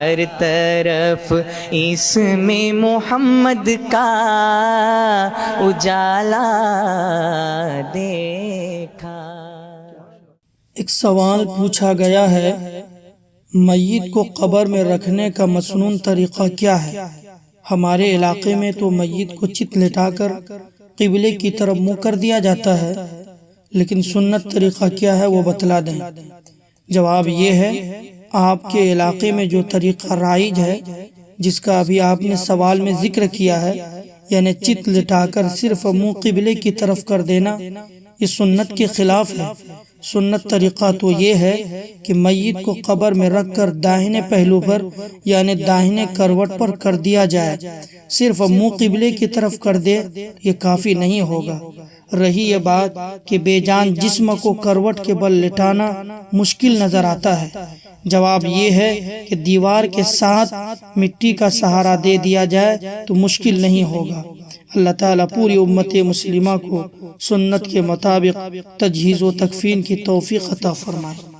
ہر طرف اس میں محمد کا اجالا دیکھا۔ ایک سوال پوچھا گیا ہے، میت کو قبر میں رکھنے کا مسنون طریقہ کیا ہے؟ ہمارے علاقے میں تو میت کو چت لٹا کر قبلے کی طرف منہ کر دیا جاتا ہے، لیکن سنت طریقہ کیا ہے وہ بتلا دیں۔ جواب یہ ہے، آپ کے علاقے میں جو طریقہ رائج ہے، جس کا ابھی آپ نے سوال میں ذکر کیا ہے، یعنی چت لٹا کر صرف منہ قبلے کی طرف کر دینا، یہ سنت کے خلاف ہے۔ سنت طریقہ تو یہ ہے کہ میت کو قبر میں رکھ کر داہنے پہلو پر یعنی داہنے کروٹ پر کر دیا جائے، صرف منہ قبلے کی طرف کر دے، یہ کافی نہیں ہوگا۔ رہی یہ بات کہ بے جان جسم کو کروٹ کے بل لٹانا مشکل نظر آتا ہے، جواب یہ ہے کہ دیوار کے ساتھ مٹی کا سہارا دے دیا جائے تو مشکل نہیں ہوگا۔ اللہ تعالیٰ پوری امت مسلمہ کو سنت کے مطابق تجہیز و تکفین کی توفیق عطا فرمائے۔